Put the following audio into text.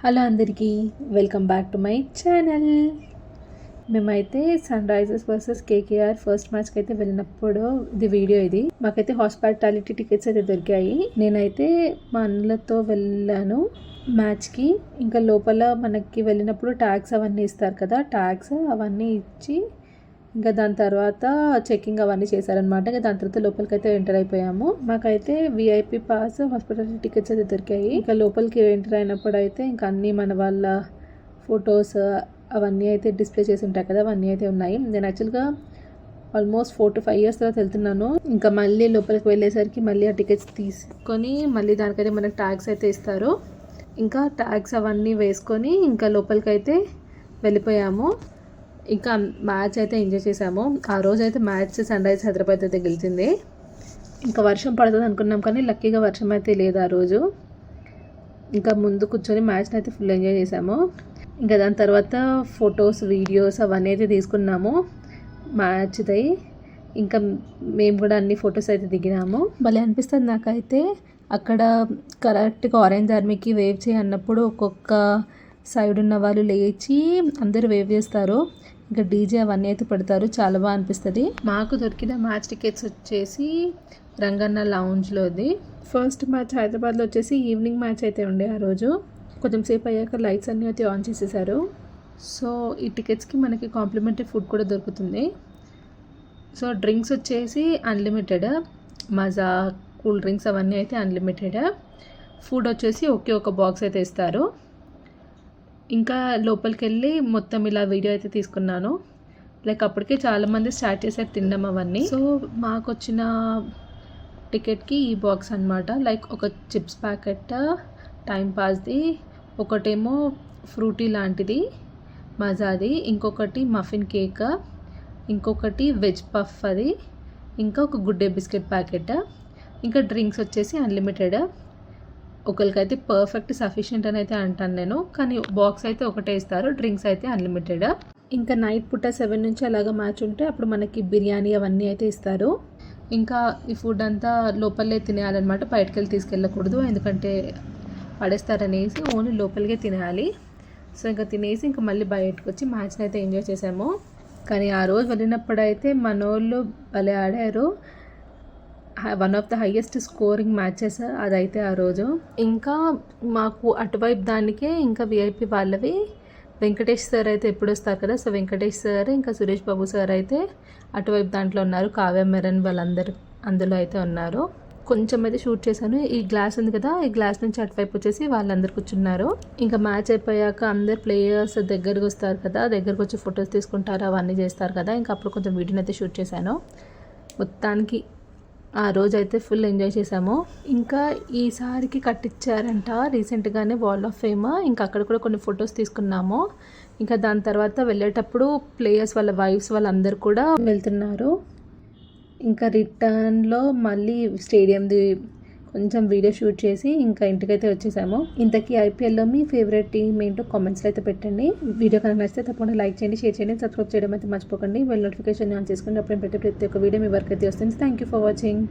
Hello అందరికీ, welcome back to my channel. మేమైతే Sunrisers versus KKR first మ్యాచ్కి అయితే వెళ్ళినప్పుడు వీడియో ఇది. మాకైతే హాస్పిటాలిటీ టికెట్స్ అయితే దొరికాయి. నేనైతే మా అన్నలతో వెళ్ళాను మ్యాచ్కి. ఇంకా లోపల మనకి వెళ్ళినప్పుడు ట్యాగ్స్ అవన్నీ ఇస్తారు కదా, ట్యాగ్స్ అవన్నీ ఇచ్చి ఇంకా దాని తర్వాత చెక్కింగ్ అవన్నీ చేశారనమాట. ఇంకా దాని తర్వాత లోపలికి అయితే ఎంటర్ అయిపోయాము. మాకైతే విఐపి పాస్ హాస్పిటాలిటీ టికెట్స్ అయితే దొరికాయి. ఇంకా లోపలికి ఎంటర్ అయినప్పుడు అయితే ఇంకా అన్నీ మన వాళ్ళ ఫొటోస్ అవన్నీ అయితే డిస్ప్లే చేసి ఉంటాయి కదా, అవన్నీ అయితే ఉన్నాయి. నేను యాక్చువల్గా ఆల్మోస్ట్ 4 to 5 years తర్వాత వెళ్తున్నాను. ఇంకా మళ్ళీ లోపలికి వెళ్ళేసరికి మళ్ళీ ఆ టికెట్స్ తీసుకొని మళ్ళీ దానికైతే మనకు ట్యాగ్స్ అయితే ఇస్తారు. ఇంకా ట్యాగ్స్ అవన్నీ వేసుకొని ఇంకా లోపలికి అయితే వెళ్ళిపోయాము. ఇంకా మ్యాచ్ అయితే ఎంజాయ్ చేసాము. ఆ రోజు అయితే మ్యాచ్ సన్ రైజర్స్ హైదరాబాద్ అయితే గెలిచింది. ఇంకా వర్షం పడుతుంది అనుకున్నాం కానీ లక్కీగా వర్షం అయితే లేదు ఆ రోజు. ఇంకా ముందు కూర్చొని మ్యాచ్ని అయితే ఫుల్ ఎంజాయ్ చేసాము. ఇంకా దాని తర్వాత ఫొటోస్ వీడియోస్ అవన్నీ అయితే తీసుకున్నాము మ్యాచ్ది. ఇంకా మేము కూడా అన్ని ఫొటోస్ అయితే దిగినాము. భలే అనిపిస్తుంది నాకైతే. అక్కడ కరెక్ట్గా ఆరెంజ్ ఆర్మీకి వేవ్ చేయన్నప్పుడు ఒక్కొక్క సైడ్ ఉన్న వాళ్ళు లేచి అందరూ వేవ్ చేస్తారు. ఇంకా డీజే అవన్నీ అయితే పెడతారు, చాలా బాగా అనిపిస్తుంది. మాకు దొరికిన మ్యాచ్ టికెట్స్ వచ్చేసి రంగన్న లౌంజ్లోది. ఫస్ట్ మ్యాచ్ హైదరాబాద్లో వచ్చేసి ఈవినింగ్ మ్యాచ్ అయితే ఉండే ఆ రోజు. కొంచెం సేపు అయ్యాక లైట్స్ అన్నీ అయితే ఆన్ చేసేసారు. సో ఈ టికెట్స్కి మనకి కాంప్లిమెంటరీ ఫుడ్ కూడా దొరుకుతుంది. సో డ్రింక్స్ వచ్చేసి అన్లిమిటెడ్, మజా కూల్ డ్రింక్స్ అవన్నీ అయితే అన్లిమిటెడ్. ఫుడ్ వచ్చేసి ఒకే ఒక బాక్స్ అయితే ఇస్తారు. ఇంకా లోపలికి వెళ్ళి మొత్తం ఇలా వీడియో అయితే తీసుకున్నాను. లైక్ అప్పటికే చాలామంది స్టార్ట్ చేశారు తినడం అవన్నీ. సో మాకు వచ్చిన టికెట్కి ఈ బాక్స్ అనమాట. లైక్ ఒక చిప్స్ ప్యాకెట్ టైం పాస్ది, ఒకటేమో ఫ్రూటీ లాంటిది మజాది, ఇంకొకటి మఫిన్ కేక్, ఇంకొకటి వెజ్ పఫ్ అది, ఇంకా ఒక గుడ్ డే బిస్కెట్ ప్యాకెట్, ఇంకా డ్రింక్స్ వచ్చేసి అన్లిమిటెడ్. ఒకరికైతే పర్ఫెక్ట్ సఫిషియెంట్ అని అయితే అంటాను నేను, కానీ బాక్స్ అయితే ఒకటే ఇస్తారు, డ్రింక్స్ అయితే అన్లిమిటెడ్. ఇంకా నైట్ పూట 7 నుంచి అలాగా మ్యాచ్ ఉంటే అప్పుడు మనకి బిర్యానీ అవన్నీ అయితే ఇస్తారు. ఇంకా ఈ ఫుడ్ అంతా లోపలే తినేయాలన్నమాట, బయటకు వెళ్ళి తీసుకెళ్ళకూడదు, ఎందుకంటే పడేస్తారనేసి ఓన్లీ లోపలికే తినేయాలి. సో ఇంకా తినేసి ఇంకా మళ్ళీ బయటకు వచ్చి మ్యాచ్ని అయితే ఎంజాయ్ చేసాము. కానీ ఆ రోజు వెళ్ళినప్పుడైతే మనోళ్ళు భలే ఆడారు. One of the highest scoring matches అదైతే ఆ రోజు. ఇంకా మాకు అటువైపు దానికే ఇంకా విఐపి వాళ్ళవి వెంకటేష్ సార్ అయితే ఎప్పుడు వస్తారు కదా, సో వెంకటేష్ సార్ ఇంకా సురేష్ బాబు సార్ అయితే అటువైపు దాంట్లో ఉన్నారు. కావ్య మెరన్ వాళ్ళందరూ అందులో అయితే ఉన్నారు. కొంచెం అయితే షూట్ చేశాను. ఈ గ్లాస్ ఉంది కదా, ఈ గ్లాస్ నుంచి అటువైపు వచ్చేసి వాళ్ళందరు కూర్చున్నారు. ఇంకా మ్యాచ్ అయిపోయాక అందరు ప్లేయర్స్ దగ్గరకు వస్తారు కదా, దగ్గరకు వచ్చి ఫొటోస్ తీసుకుంటారు, అవన్నీ చేస్తారు కదా. ఇంకా అప్పుడు కొంచెం వీడియోని అయితే షూట్ చేశాను. మొత్తానికి ఆ రోజు అయితే ఫుల్ ఎంజాయ్ చేసాము. ఇంకా ఈసారికి కట్టించారంట రీసెంట్గానే వాల్ ఆఫ్ ఫేమ్. ఇంకా అక్కడ కూడా కొన్ని ఫొటోస్ తీసుకున్నాము. ఇంకా దాని తర్వాత వెళ్ళేటప్పుడు ప్లేయర్స్ వాళ్ళ వైఫ్స్ వాళ్ళందరూ కూడా వెళ్తున్నారు. ఇంకా రిటర్న్లో మళ్ళీ స్టేడియంది కొంచెం వీడియో షూట్ చేసి ఇంకా ఇంటికైతే వచ్చేసాము. ఇంతకీ ఐపీఎల్లో మీ ఫేవరెట్ టీమ్ ఏంటో కామెంట్స్లో అయితే పెట్టండి. వీడియో కనుక నచ్చితే తప్పకుండా లైక్ చేయండి, షేర్ చేయండి, సబ్స్క్రైబ్ చేయడం అయితే మర్చిపోకండి. బెల్ నోటిఫికేషన్ ఆన్ చేసుకోండి. అప్పుడు పెట్టే ప్రతి ఒక్క వీడియో మీ వరకు అయితే వస్తుంది. Thank you for watching.